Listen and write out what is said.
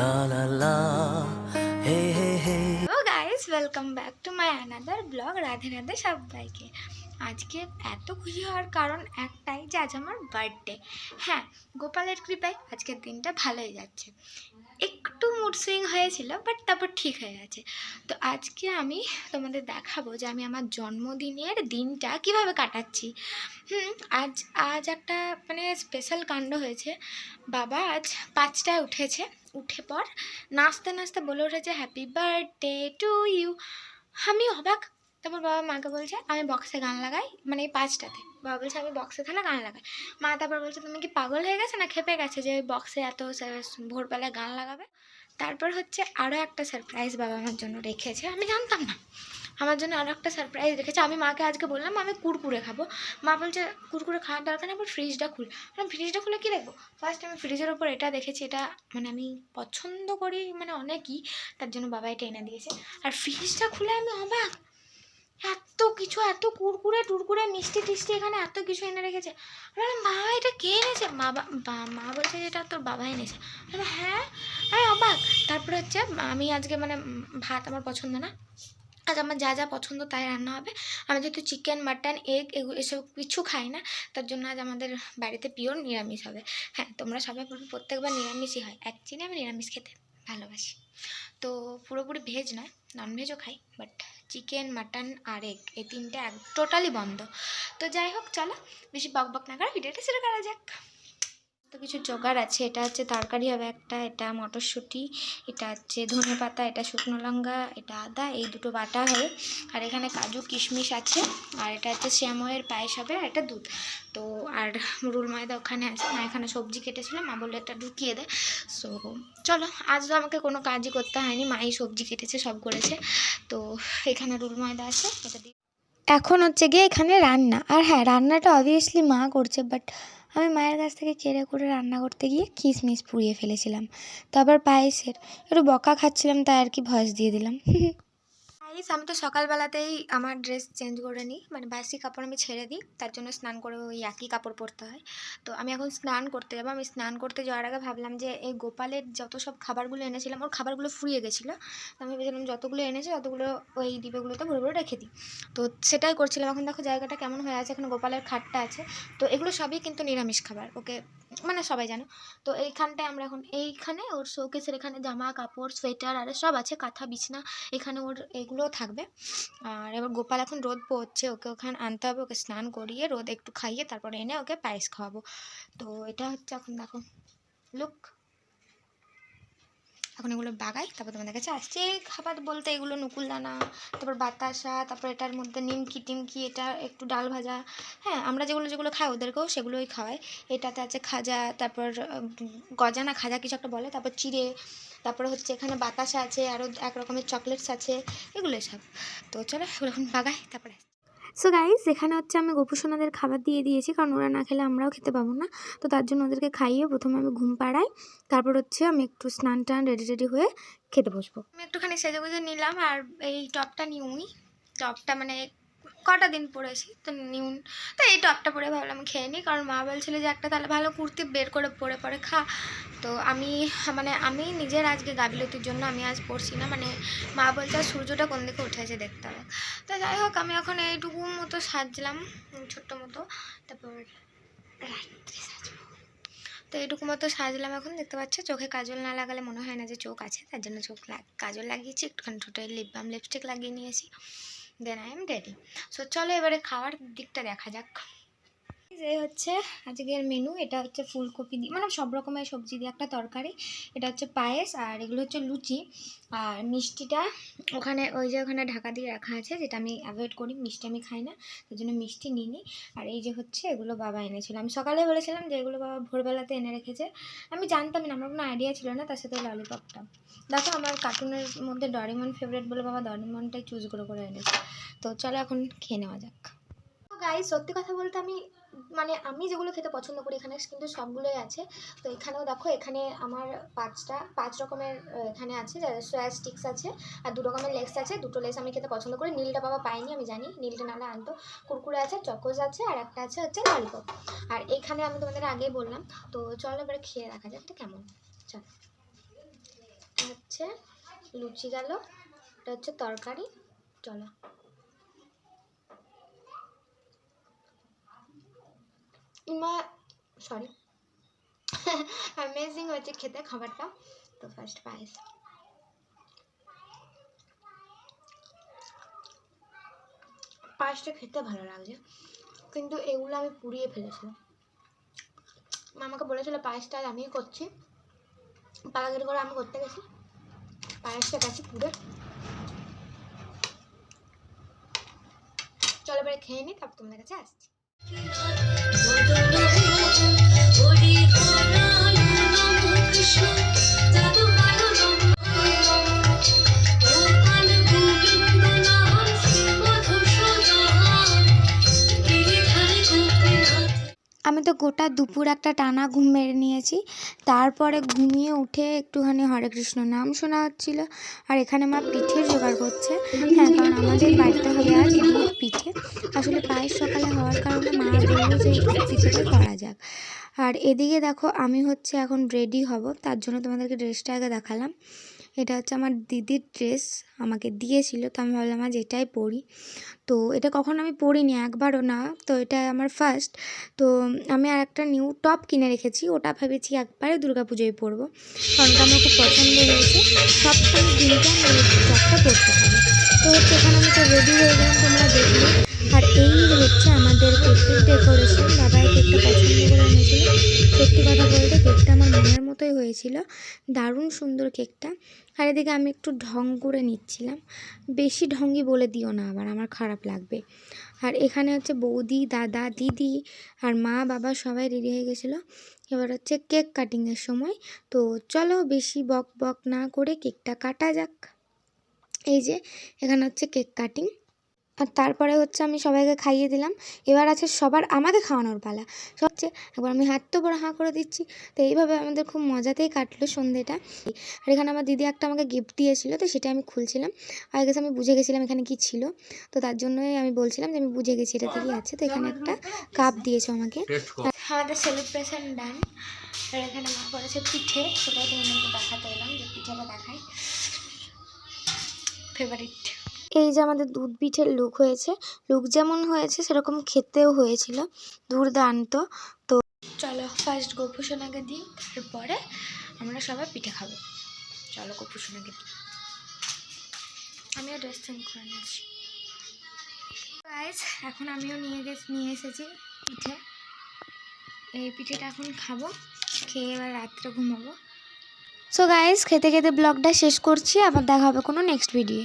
La la la, hey hey hey. Hello guys, welcome back to my another blog. Radhe Radhe সবাইকে। আজকে এত খুশি হওয়ার কারণ একটাই যে আজ আমার বার্থডে। হ্যাঁ, গোপালের কৃপায় আজকের দিনটা ভালোই যাচ্ছে। একটু মুড সুইং হয়েছিল, বাট তারপর ঠিক হয়ে গেছে। তো আজকে আমি তোমাদের দেখাবো যে আমি আমার জন্মদিনের দিনটা কিভাবে কাটাচ্ছি। আজ আজ একটা মানে স্পেশাল কাণ্ড হয়েছে। বাবা আজ 5টায় উঠেছে, উঠে পর নাচতে নাচতে বলে উঠেছে হ্যাপি বার্থডে টু ইউ। আমি অবাক। তারপর বাবা মাকে বলছে আমি বক্সে গান লাগাই, মানে এই 5টাতে বাবা বলছে আমি বক্সে তাহলে গান লাগাই। মা তারপর বলছে তুমি কি পাগল হয়ে গেছে না খেপে গেছে যে বক্সে এত ভোরবেলায় গান লাগাবে। তারপর হচ্ছে আরও একটা সারপ্রাইজ বাবা আমার জন্য রেখেছে, আমি জানতাম না। আমার জন্য আরও একটা সারপ্রাইজ রেখেছে। আমি মাকে আজকে বললাম আমি কুরকুরে খাবো। মা বলছে কুরকুরে খাওয়ার দরকার নেই, আবার ফ্রিজটা খুল। আমি ফ্রিজটা খুলে কী দেখবো? ফার্স্ট আমি ফ্রিজের ওপর এটা দেখেছি, এটা মানে আমি পছন্দ করি মানে অনেকই, তার জন্য বাবা এটা এনে দিয়েছে। আর ফ্রিজটা খুলে আমি অবাক, এত কিছু, এত কুরকুরে টুরকুরে মিষ্টি টিষ্টি এখানে এত কিছু এনে রেখেছে। আমি বললাম মা এটা কে এনেছে? মা বলছে যে এটা তোর বাবা এনেছে। আমি হ্যাঁ, আমি অবাক। তারপরে হচ্ছে আমি আজকে মানে ভাত আমার পছন্দ না, আজ আমার যা যা পছন্দ তাই রান্না হবে। আমি যেহেতু চিকেন মাটন এগ এসব কিছু খাই না, তার জন্য আজ আমাদের বাড়িতে পিওর নিরামিষ হবে। হ্যাঁ, তোমরা সবাই বলবে প্রত্যেকবার নিরামিষই হয়, অ্যাকচুয়ালি আমি নিরামিষ খেতে ভালোবাসি। তো পুরোপুরি ভেজ নয়, ননভেজও খাই, বাট চিকেন মাটন আর এগ এই তিনটে টোটালি বন্ধ। তো যাই হোক, চলো বেশি বক না করে ভিডিওটা শুরু করা যাক। তো কিছু জোগাড় আছে, এটা হচ্ছে তরকারি হবে একটা, এটা মটরশুঁটি, এটা হচ্ছে ধনে পাতা, এটা শুকনো লঙ্কা, এটা আদা, এই দুটো বাটা হবে। আর এখানে কাজু কিশমিশ আছে, আর এটা হচ্ছে শ্যাময়ের পায়েস হবে, আর এটা দুধ। তো আর রুল ময়দা ওখানে আছে, মা এখানে সবজি কেটেছিল, মা বললো এটা ঢুকিয়ে দেয়। সো চলো, আজ তো আমাকে কোনো কাজই করতে হয়নি, মাই সবজি কেটেছে সব করেছে। তো এখানে রুল ময়দা আছে, এটা দিয়ে এখন হচ্ছে গিয়ে এখানে রান্না। আর হ্যাঁ, রান্নাটা অবভিয়াসলি মা করছে, বাট আমি মায়ের কাছ থেকে কেড়ে করে রান্না করতে গিয়ে কিশমিশ পুড়িয়ে ফেলেছিলাম। তো আবার পায়েসের একটু বকা খাচ্ছিলাম, তাই আর কি ভয়েস দিয়ে দিলাম। আমি তো সকালবেলাতেই আমার ড্রেস চেঞ্জ করে নিই, মানে বাসি কাপড় আমি ছেড়ে দিই, তার জন্য স্নান করে ওই একই কাপড় পরতে হয়। তো আমি এখন স্নান করতে যাবো। আমি স্নান করতে যাওয়ার আগে ভাবলাম যে এই গোপালের যত সব খাবারগুলো এনেছিলাম, ওর খাবারগুলো ফুরিয়ে গেছিলো। তো আমি ভেবেছিলাম যতগুলো এনেছে ততগুলো ওই ডিবেগুলোতে ভরে ভরে রেখে দিই। তো সেটাই করছিলাম। এখন দেখো জায়গাটা কেমন হয়ে আছে, এখানে গোপালের খাটটা আছে। তো এগুলো সবই কিন্তু নিরামিষ খাবার, ওকে মানে সবাই জানো। তো এইখানটায় আমরা এখন এইখানে ওর শোকেসের এখানে জামা কাপড় সোয়েটার আর সব আছে, কাঁথা বিছনা, এখানে ওর এগুলোও থাকবে। আর এবার গোপাল এখন রোদ পোহাচ্ছে, ওকে ওখানে আনতে হবে, ওকে স্নান করিয়ে রোদ একটু খাইয়ে তারপরে এনে ওকে পায়েস খাওয়াবো। তো এটা হচ্ছে এখন দেখো লুক। এখন এগুলো বাগাই, তারপর তোমাদের কাছে আসছে। খাবার বলতে এগুলো নকুলদানা, তারপর বাতাসা, তারপর এটার মধ্যে নিমকি টিমকি, এটা একটু ডাল ভাজা। হ্যাঁ, আমরা যেগুলো যেগুলো খাই ওদেরকেও সেগুলোই খাওয়াই। এটাতে আছে খাজা, তারপর গজানা খাজা কিছু একটা বলে, তারপর চিড়ে, তারপরে হচ্ছে এখানে বাতাসা আছে, আরও এক রকমের চকলেটস আছে, এগুলো সব। তো চলো এগুলো এখন বাগাই, তারপরে সো গাইস এখানে হচ্ছে আমি গোপুসোনাদের খাবার দিয়ে দিয়েছি, কারণ ওরা না খেলে আমরাও খেতে পাবো না। তো তার জন্য ওদেরকে খাইয়ে প্রথমে আমি ঘুম পাড়াই, তারপর হচ্ছে আমি একটু স্নান টান রেডি হয়ে খেতে বসবো। আমি একটুখানি সেজেগুজে নিলাম, আর এই টপটা নিউই, টপটা মানে কটা দিন পরেছি তো নিউ। তো এই টপটা পরে ভাবলাম খেয়ে নিই, কারণ মা বলছিল যে একটা তাহলে ভালো কুর্তি বের করে পরে খা। তো আমি নিজের আজকে গাফিলতির জন্য আমি আজ পরছি না, মানে মা বলছে সূর্যটা কোন দিকে উঠেছে দেখতে হবে। তো যাই হোক, আমি এখন এইটুকু মতো সাজলাম, ছোট্ট মতো, তারপর রাত্রে সাজবো। তো এইটুকু মতো সাজলাম, এখন দেখতে পাচ্ছ চোখে কাজল না লাগালে মনে হয় না যে চোখ আছে, তার জন্য কাজল লাগিয়েছি, একটুখানি ঠোঁটে লিপ বাম লিপস্টিক লাগিয়ে নিয়েছি। Then I am ready. So চলো এবারে খাওয়ার দিকটা দেখা যাক। এই হচ্ছে আজকের মেনু। এটা হচ্ছে ফুলকপি দিয়ে মানে সব রকমের সবজি দিয়ে একটা তরকারি, এটা হচ্ছে পায়েস, আর এগুলো হচ্ছে লুচি। আর মিষ্টিটা ওখানে ওই যে ওখানে ঢাকা দিয়ে রাখা আছে, যেটা আমি অ্যাভয়েড করি, মিষ্টি আমি খাই না, তার জন্য মিষ্টি নিইনি। আর এই যে হচ্ছে এগুলো বাবা এনেছিল, আমি সকালে বলেছিলাম যে এগুলো বাবা ভোরবেলাতে এনে রেখেছে, আমি জানতাম না, আমার কোনো আইডিয়া ছিল না। তার সাথে ললিপপটা দেখো, আমার কার্টুনের মধ্যে ডরিমন ফেভারিট বলে বাবা ডরিমনটাই চুজ করে এনেছে। তো চলো এখন খেয়ে নেওয়া যাক। গাইস সত্যি কথা বলতে আমি যেগুলো খেতে পছন্দ করি এখানে কিন্তু সবগুলোই আছে। তো এখানেও দেখো, এখানে আমার 5 রকমের এখানে আছে, সয়া স্টিক্স আছে, আর 2 রকমের লেস আছে। 2টো লেস আমি খেতে পছন্দ করি, নীলটা বাবা পাইনি, আমি জানি নীলটা নাহলে আনতো। কুরকুরে আছে, চকোজ আছে, আর একটা আছে হচ্ছে ললিপপ। আর এইখানে আমি তোমাদের আগেই বললাম। তো চলো এবারে খেয়ে দেখা যাক তো কেমন। চলো হচ্ছে লুচি গেল, এটা হচ্ছে তরকারি। চলো সরি অ্যামেজিং হয়েছে খেতে খাবারটা। তো ফার্স্ট পায়েস, পায়েসটা খেতে ভালো লাগছে, কিন্তু এগুলো আমি পুড়িয়ে ফেলেছিলাম। আমাকে বলেছিল পায়েসটা আমিই করছি, পাকাগিরি করে আমি করতে গেছি, পায়েসটা গেছি পুড়ে। চলো এবারে খেয়ে নিই, তারপর তোমাদের কাছে আসছি। আমি তো গোটা দুপুর একটা টানা ঘুম মেরে নিয়েছি, তারপরে ঘুমিয়ে উঠে একটুখানি হরে কৃষ্ণ নাম শোনা হচ্ছিল, আর এখানে মা পিঠের জোগাড় করছে। হ্যাঁ, কারণ আমাদের বাড়িতে হবে আজ দুধ পিঠে। আসলে পায়েস সকালে হওয়ার কারণে মা বললো যে দুধ পিঠেটাই করা যাক। আর এদিকে দেখো আমি হচ্ছে এখন রেডি হব, তার জন্য তোমাদেরকে ড্রেসটা আগে দেখালাম। এটা হচ্ছে আমার দিদির ড্রেস, আমাকে দিয়েছিল, তো আমি ভাবলাম আজ এটাই পরি। তো এটা কখনো আমি পরিনি, একবারও না, তো এটা আমার ফার্স্ট। তো আমি আর একটা নিউ টপ কিনে রেখেছি, ওটা ভেবেছি একবারে দুর্গাপুজোয় পরবো, কারণ ওটা আমার খুব পছন্দ হয়েছে। সপ্তমীর দিনটা আমি এই টপটা পরতে পারি। তো হচ্ছে এখানে আমি তো রেডি হয়ে গেলাম, তোমরা দেখলে। আর এই হচ্ছে আমাদের কেকের ডেকোরেশন, বাবা এই কেকটা পছন্দ করে এনেছিল। সত্যি কথা বলতে কেকটা আমার মনের মতোই হয়েছিল, দারুণ সুন্দর কেকটা। আর এদিকে আমি একটু ঢং করে নিচ্ছিলাম, বেশি ঢঙ্গি বলে দিও না আবার, আমার খারাপ লাগবে। আর এখানে হচ্ছে বৌদি, দাদা, দিদি আর মা বাবা সবাই রেডি হয়ে গেছিলো। এবার হচ্ছে কেক কাটিংয়ের সময়। তো চলো বেশি বক বক না করে কেকটা কাটা যাক। এই যে এখানে হচ্ছে কেক কাটিং, আর তারপরে হচ্ছে আমি সবাইকে খাইয়ে দিলাম। এবার আছে সবার আমাকে খাওয়ানোর পালা। সবচেয়ে একবার আমি হাত তো বড় হাঁ করে দিচ্ছি। তো এইভাবে আমাদের খুব মজাতেই কাটলো সন্ধ্যেটা। আর এখানে আমার দিদি একটা আমাকে গিফট দিয়েছিল, তো সেটা আমি খুলছিলাম। আর গেছে আমি বুঝে গেছিলাম এখানে কি ছিল, তো তার জন্যই আমি বলছিলাম যে আমি বুঝে গেছি এটাতে কি আছে। তো এখানে একটা কাপ দিয়েছে আমাকে। আমাদের সেলিব্রেশন ডান। আর এখানে মা করেছে পিঠে, সেটাই তোমাদেরকে দেখাতে এলাম, যে পিঠেটা দেখাই, ফেভারিট। এই যে আমাদের দুধ পিঠের লুক হয়েছে, লুক যেমন হয়েছে সেরকম খেতেও হয়েছিল দুর্দান্ত। তো চলো ফার্স্ট গপু সোনাকে দিই, তারপরে আমরা সবাই পিঠে খাবো। চলো গপু সোনাকে দিই, আমিও ড্রেস চেঞ্জ করে নিয়েছি। গাইস এখন আমিও নিয়ে এসেছি পিঠে, এই পিঠেটা এখন খাবো, খেয়ে এবার রাত্রে ঘুমাবো। সো গাইস খেতে খেতে ব্লগটা শেষ করছি, আবার দেখা হবে কোনো নেক্সট ভিডিও।